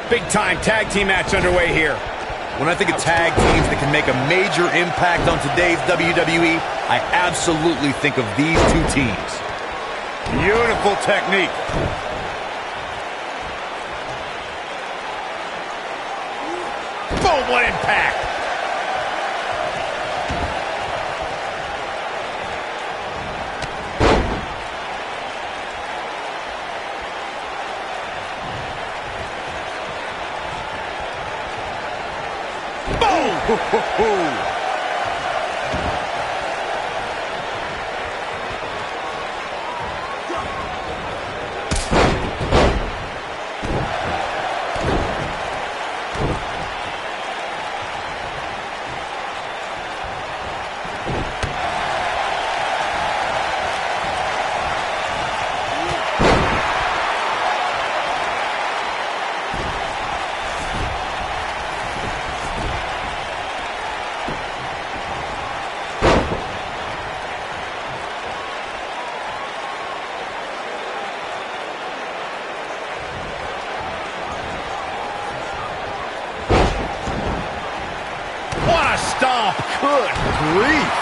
Big-time tag team match underway here. When I think of tag teams that can make a major impact on today's WWE, I absolutely think of these two teams. Beautiful technique. Boom, what impact. Boom! Stomp. Good grief.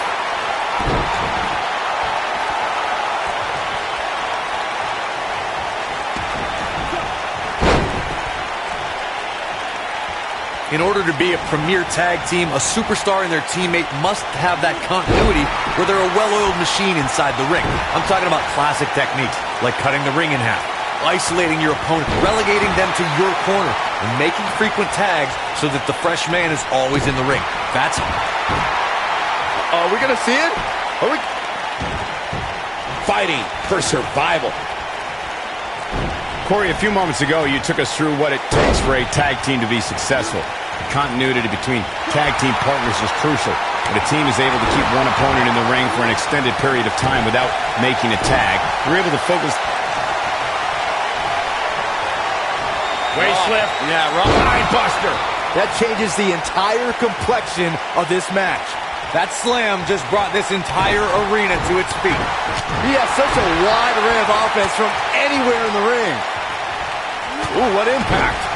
In order to be a premier tag team, a superstar and their teammate must have that continuity where they're a well-oiled machine inside the ring. I'm talking about classic techniques like cutting the ring in half, isolating your opponent, relegating them to your corner, and making frequent tags so that the fresh man is always in the ring. That's... Are we gonna see it? Are we... Fighting for survival. Corey, a few moments ago, you took us through what it takes for a tag team to be successful. The continuity between tag team partners is crucial. When a team is able to keep one opponent in the ring for an extended period of time without making a tag, you're able to focus... Waist lift. Yeah, wrong. Eye buster. That changes the entire complexion of this match. That slam just brought this entire arena to its feet. He has such a wide array of offense from anywhere in the ring. Ooh, what impact.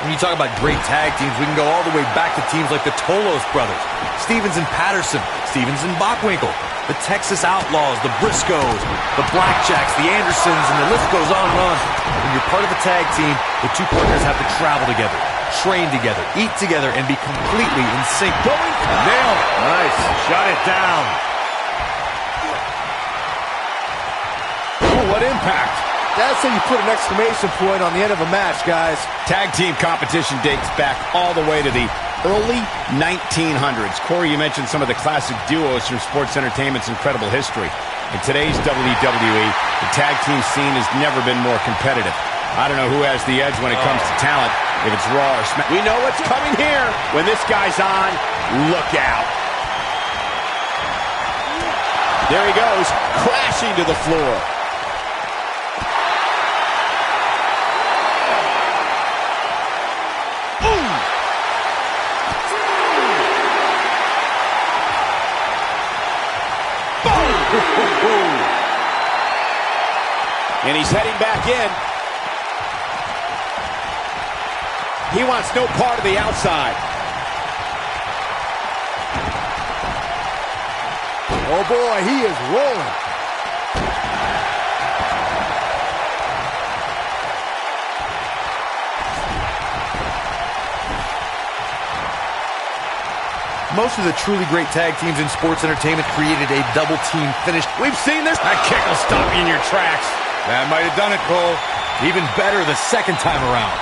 When you talk about great tag teams, we can go all the way back to teams like the Tolos brothers, Stevens and Patterson, Stevens and Bockwinkel, the Texas Outlaws, the Briscoes, the Blackjacks, the Andersons, and the list goes on and on. When you're part of a tag team, the two partners have to travel together, train together, eat together, and be completely in sync. Nailed it. Nice. Shut it down. Ooh, what impact. That's how you put an exclamation point on the end of a match, guys. Tag team competition dates back all the way to the early 1900s. Corey, you mentioned some of the classic duos from sports entertainment's incredible history. In today's WWE, the tag team scene has never been more competitive. I don't know who has the edge when it comes to talent, if it's Raw or Smack. We know what's coming here. When this guy's on, look out. There he goes, crashing to the floor. And he's heading back in. He wants no part of the outside. Oh boy, he is rolling. Most of the truly great tag teams in sports entertainment created a double team finish. We've seen this. That kick will stop you in your tracks. That might have done it, Cole. Even better the second time around.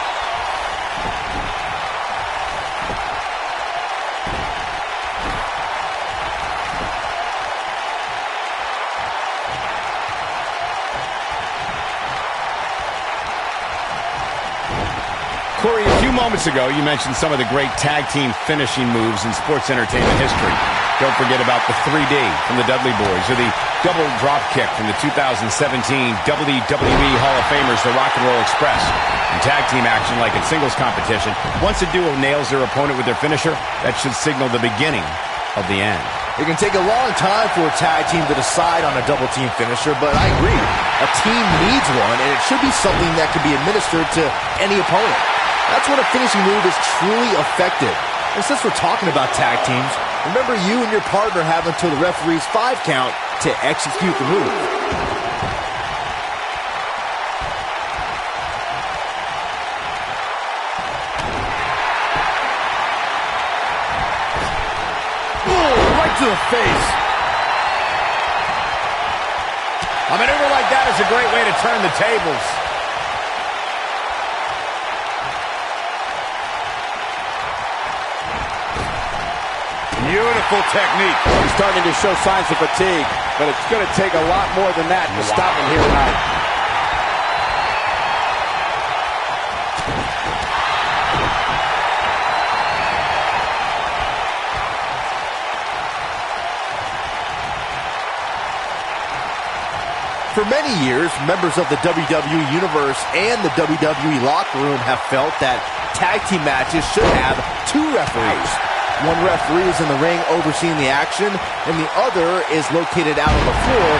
Corey, a few moments ago, you mentioned some of the great tag team finishing moves in sports entertainment history. Don't forget about the 3D from the Dudley Boys, or the double drop kick from the 2017 WWE Hall of Famers, the Rock and Roll Express. In tag team action, like in singles competition, once a duo nails their opponent with their finisher, that should signal the beginning of the end. It can take a long time for a tag team to decide on a double team finisher, but I agree. A team needs one, and it should be something that can be administered to any opponent. That's when a finishing move is truly effective. And since we're talking about tag teams, remember you and your partner have until the referee's 5 count to execute the move. To the face. A maneuver like that is a great way to turn the tables. Beautiful technique. He's starting to show signs of fatigue, but it's going to take a lot more than that to stop him here tonight. For many years, members of the WWE Universe and the WWE locker room have felt that tag team matches should have 2 referees. One referee is in the ring overseeing the action, and the other is located out on the floor,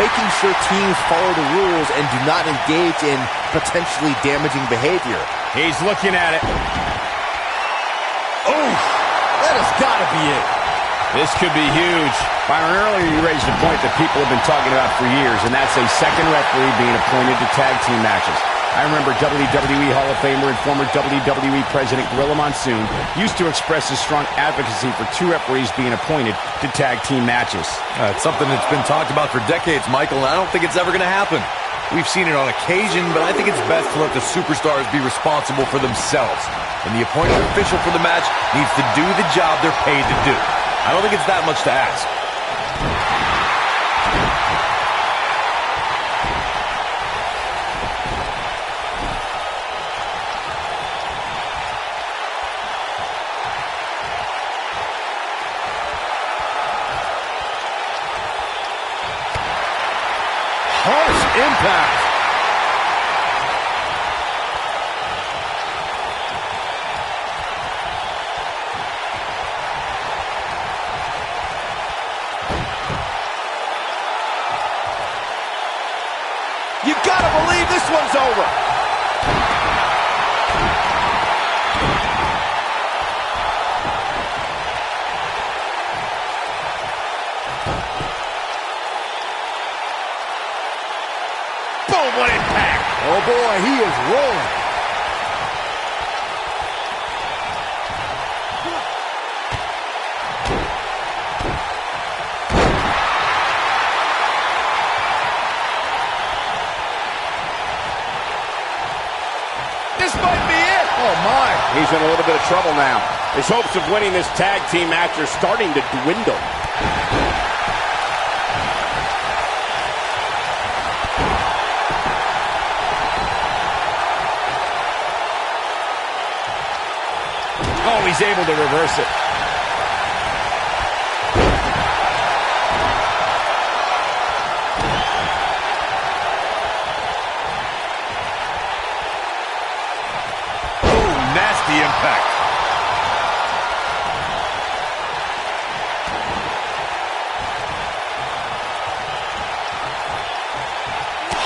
making sure teams follow the rules and do not engage in potentially damaging behavior. He's looking at it. Oh, that has got to be it. This could be huge. Byron, earlier you raised a point that people have been talking about for years, and that's a second referee being appointed to tag team matches. I remember WWE Hall of Famer and former WWE President Gorilla Monsoon used to express his strong advocacy for 2 referees being appointed to tag team matches. It's something that's been talked about for decades, Michael, and I don't think it's ever going to happen. We've seen it on occasion, but I think it's best to let the superstars be responsible for themselves. And the appointed official for the match needs to do the job they're paid to do. I don't think it's that much to ask. Harsh impact. You gotta believe this one's over. Boom, what impact. Oh boy, he is rolling. This might be it. Oh my. He's in a little bit of trouble now. His hopes of winning this tag team match are starting to dwindle. Oh, he's able to reverse it. Oh, nasty impact.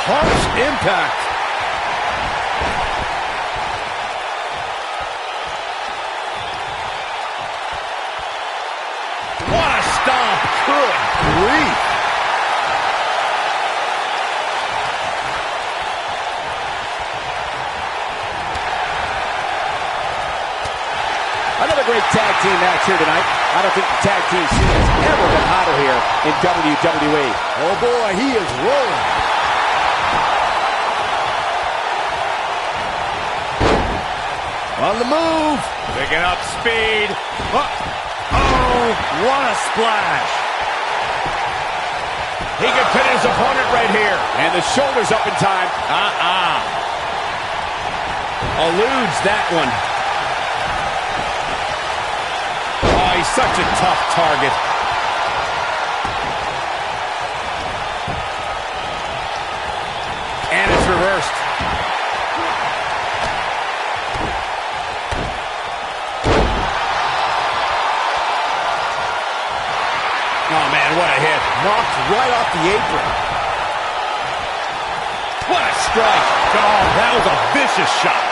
Harsh impact. What a stomp. Good grief. Another great tag team match here tonight. I don't think the tag team scene has ever been hotter here in WWE. Oh boy, he is rolling. On the move. Picking up speed. Oh, what a splash. He could pin his opponent right here. And the shoulders up in time. Eludes that one. Oh, he's such a tough target. reversed. Oh, man, what a hit. Knocked right off the apron. What a strike. Oh, that was a vicious shot.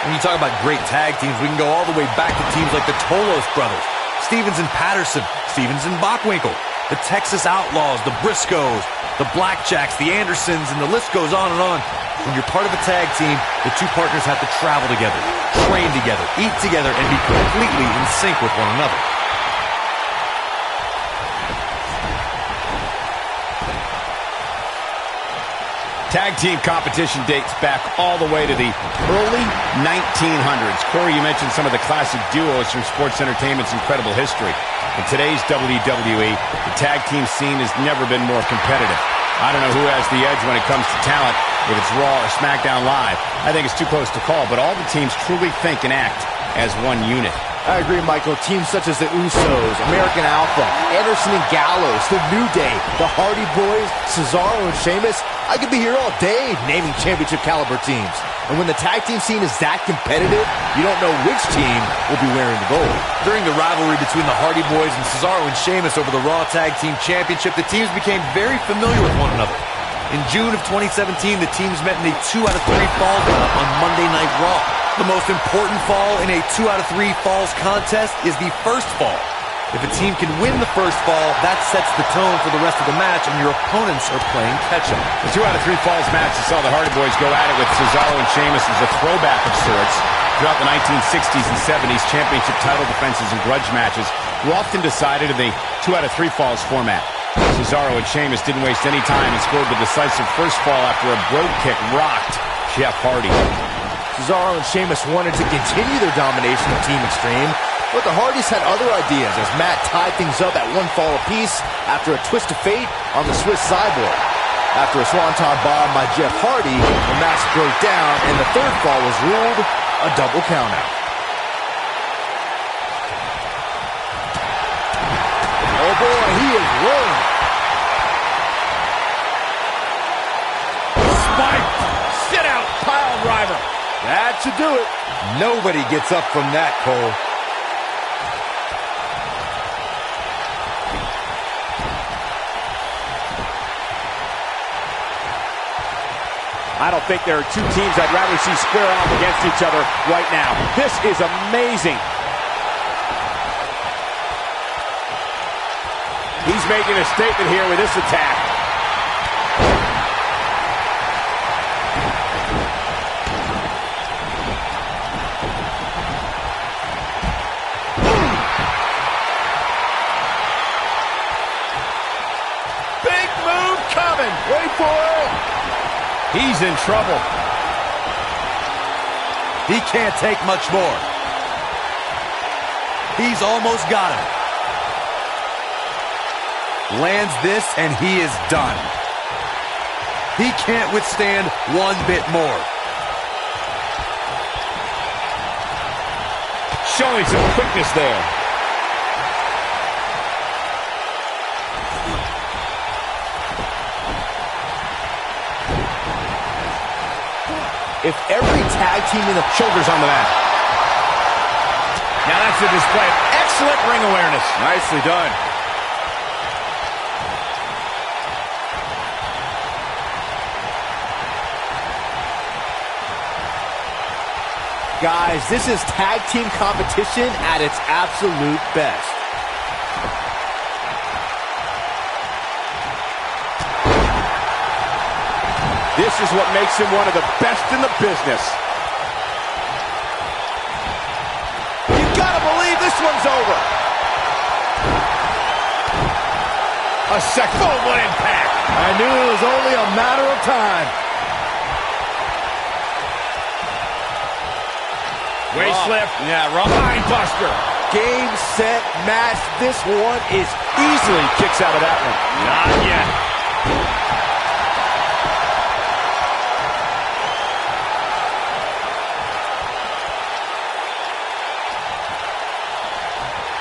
When you talk about great tag teams, we can go all the way back to teams like the Tolos brothers, Stevens and Patterson, Stevens and Bockwinkel, the Texas Outlaws, the Briscoes, the Blackjacks, the Andersons, and the list goes on and on. When you're part of a tag team, the two partners have to travel together, train together, eat together, and be completely in sync with one another. Tag team competition dates back all the way to the early 1900s. Corey, you mentioned some of the classic duos from sports entertainment's incredible history. In today's WWE, the tag team scene has never been more competitive. I don't know who has the edge when it comes to talent, if it's Raw or SmackDown Live. I think it's too close to call, but all the teams truly think and act as one unit. I agree, Michael. Teams such as the Usos, American Alpha, Anderson and Gallows, The New Day, the Hardy Boys, Cesaro and Sheamus. I could be here all day naming championship caliber teams. And when the tag team scene is that competitive, you don't know which team will be wearing the gold. During the rivalry between the Hardy Boys and Cesaro and Sheamus over the Raw Tag Team Championship, the teams became very familiar with one another. In June of 2017, the teams met in a 2 out of 3 falls match on Monday Night Raw. The most important fall in a 2 out of 3 falls contest is the first fall. If a team can win the first fall, that sets the tone for the rest of the match, and your opponents are playing catch-up. The 2 out of 3 falls match saw the Hardy Boys go at it with Cesaro and Sheamus as a throwback of sorts. Throughout the 1960s and 70s, championship title defenses and grudge matches were often decided in the 2 out of 3 falls format. Cesaro and Sheamus didn't waste any time and scored the decisive first fall after a brogue kick rocked Jeff Hardy. Cesaro and Sheamus wanted to continue their domination of Team Extreme, but the Hardys had other ideas as Matt tied things up at 1 fall apiece after a twist of fate on the Swiss Cyborg. After a swanton bomb by Jeff Hardy, the match broke down and the 3rd fall was ruled a double countout. Oh boy, he is rolling. Spike! Sit out, pile driver. That should do it. Nobody gets up from that, Cole. I don't think there are two teams I'd rather see square off against each other right now. This is amazing. He's making a statement here with this attack. Big move coming. Wait for it. He's in trouble. He can't take much more. He's almost got him. Lands this, and he is done. He can't withstand one bit more. Showing some quickness there. If every tag team in the Shoulders on the mat. Now that's a display of excellent ring awareness. Nicely done. Guys, this is tag team competition at its absolute best. This is what makes him one of the best in the business. You gotta believe this one's over. A second. Oh, what impact. I knew it was only a matter of time. Waist lift. Yeah, wrong. Mind buster. Game, set, match. This one is Easily kicks out of that one. Not yet.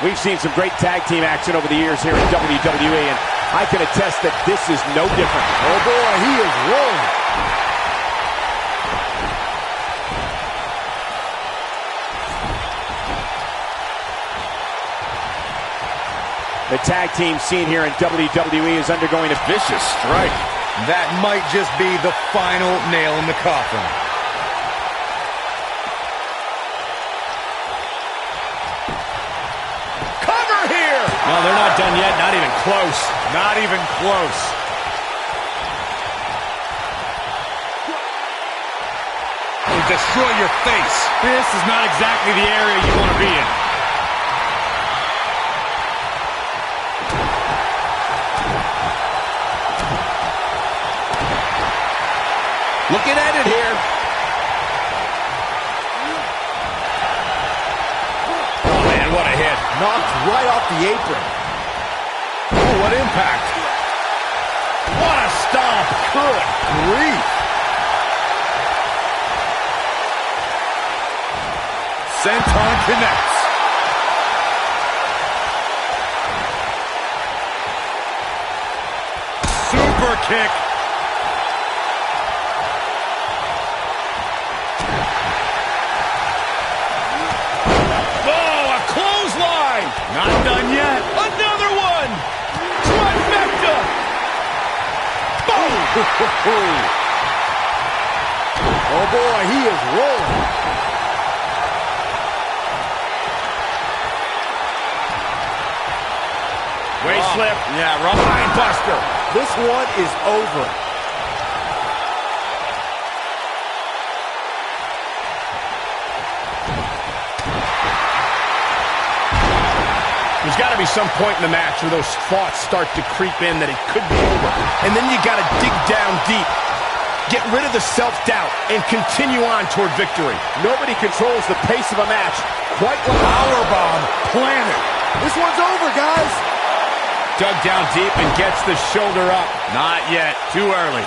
We've seen some great tag team action over the years here in WWE, and I can attest that this is no different. Oh boy, he is rolling. The tag team scene here in WWE is undergoing a vicious strike. That might just be the final nail in the coffin. Cover here! No, they're not done yet. Not even close. Not even close. It'll destroy your face. This is not exactly the area you want to be in. Looking at it here. Oh, man, what a hit. Knocked right off the apron. Oh, what impact. What a stomp. Good grief. Senton connects. Super kick. Not done yet. Another one! Trifecta! Boom! Oh boy, he is rolling. Waist slip. Yeah, rough. Spine buster. This one is over. There's got to be some point in the match where those thoughts start to creep in that it could be over. And then you got to dig down deep. Get rid of the self-doubt and continue on toward victory. Nobody controls the pace of a match quite like Powerbomb planted. This one's over, guys. Dug down deep and gets the shoulder up. Not yet. Too early.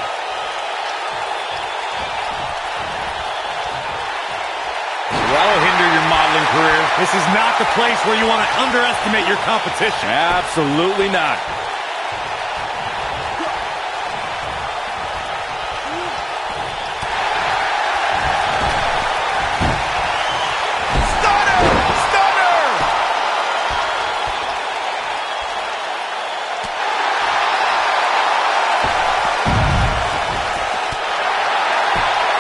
That'll hinder your modeling career. This is not the place where you want to underestimate your competition. Absolutely not.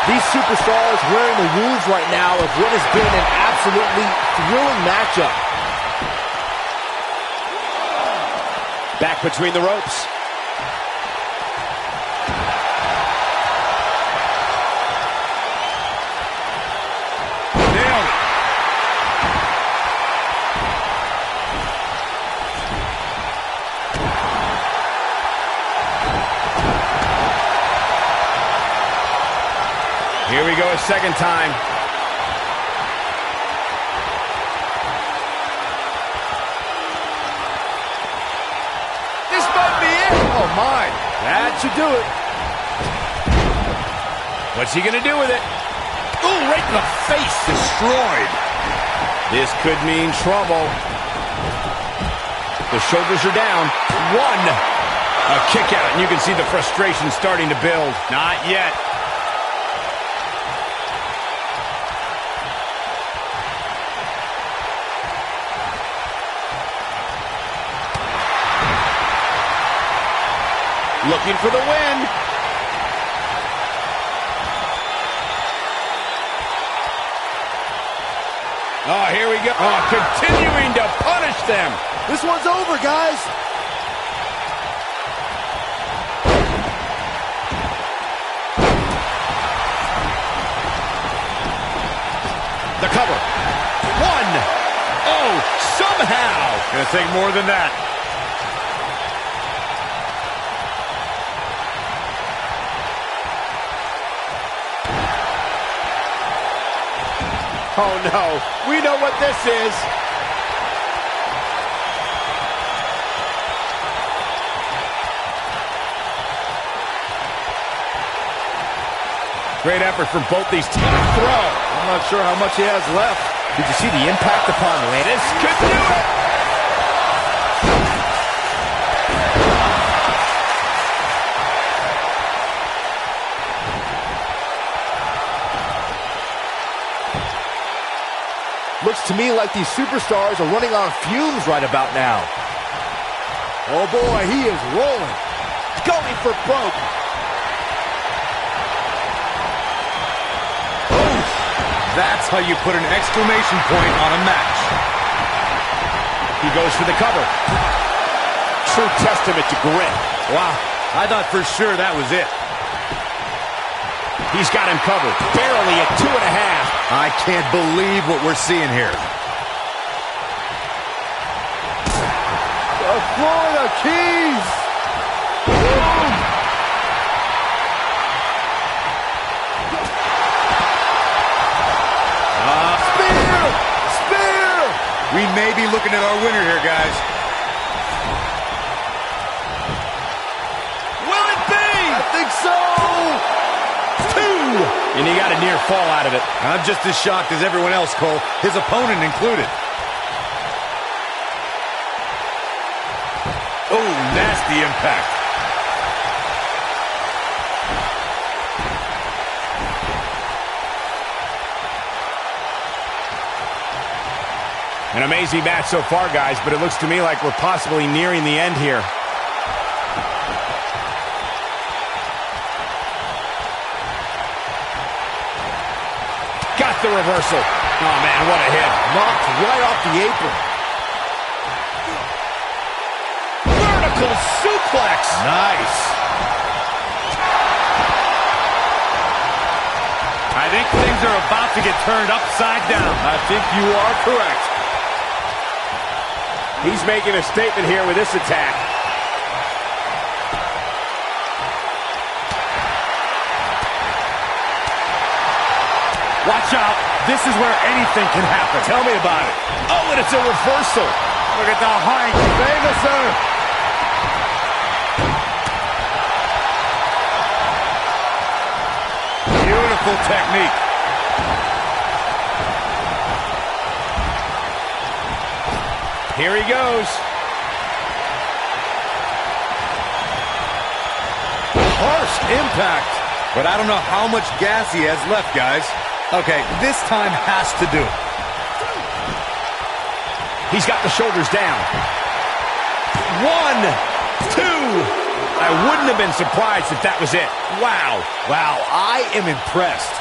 These superstars wearing the wounds right now of what has been an absolutely thrilling matchup. Back between the ropes. Nailed it. Here we go a second time. This might be it. Oh my, that should do it. What's he going to do with it? Ooh, right in the face. Destroyed. This could mean trouble. The shoulders are down. One. A kick out, and you can see the frustration starting to build. Not yet. Looking for the win. Oh, here we go. Oh, continuing to punish them. This one's over, guys. The cover. One. Oh, somehow. Gonna take more than that. Oh no, we know what this is. Great effort from both these teams. Throw. I'm not sure how much he has left. Did you see the impact upon Lance? This could do it. Looks to me like these superstars are running on fumes right about now. Oh boy, he is rolling. Going for broke. That's how you put an exclamation point on a match. He goes for the cover. True testament to grit. Wow, I thought for sure that was it. He's got him covered. Barely at 2.5. I can't believe what we're seeing here. The Florida Keys. Boom. Spear. We may be looking at our winner here, guys. Will it be? I think so. 2. And he got a near fall out of it. I'm just as shocked as everyone else, Cole, his opponent included. Oh, nasty impact. An amazing match so far, guys, but it looks to me like we're possibly nearing the end here. Got the reversal. Oh, man, what a hit. Knocked right off the apron. Vertical suplex. Nice. I think things are about to get turned upside down. I think you are correct. He's making a statement here with this attack. Watch out. This is where anything can happen. Tell me about it. Oh, and it's a reversal. Look at the height. Famouser. Beautiful technique. Here he goes. Harsh impact. But I don't know how much gas he has left, guys. Okay, this time has to do it. He's got the shoulders down. 1, 2. I wouldn't have been surprised if that was it. Wow. Wow, I am impressed.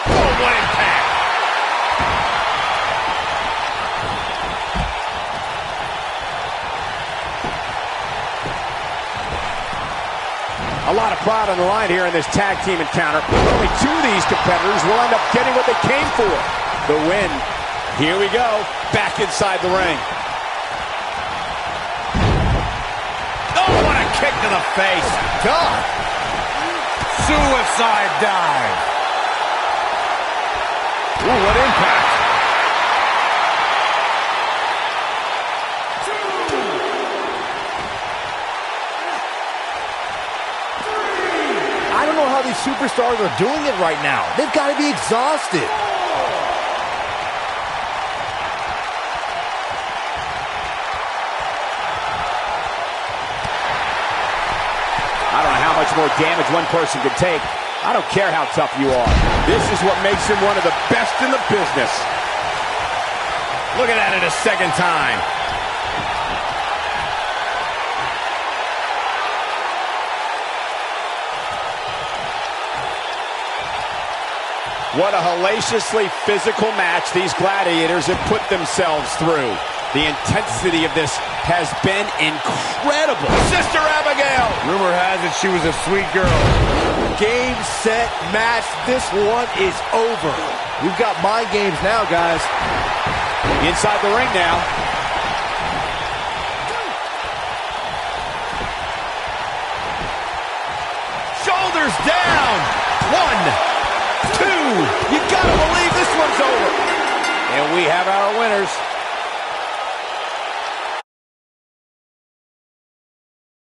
Oh, what impact. A lot of pride on the line here in this tag team encounter. Only 2 of these competitors will end up getting what they came for. The win. Here we go. Back inside the ring. Oh, what a kick to the face. God. Suicide dive. Ooh, what impact. I don't know how these superstars are doing it right now. They've got to be exhausted. I don't know how much more damage one person can take. I don't care how tough you are. This is what makes him one of the best in the business. Look at that a second time. What a hellaciously physical match these gladiators have put themselves through. The intensity of this has been incredible. Sister Abigail. Rumor has it she was a sweet girl. Game, set, match. This one is over. We've got mind games now, guys. Inside the ring now. Shoulders down. 1, 2. You gotta believe this one's over. And we have our winners.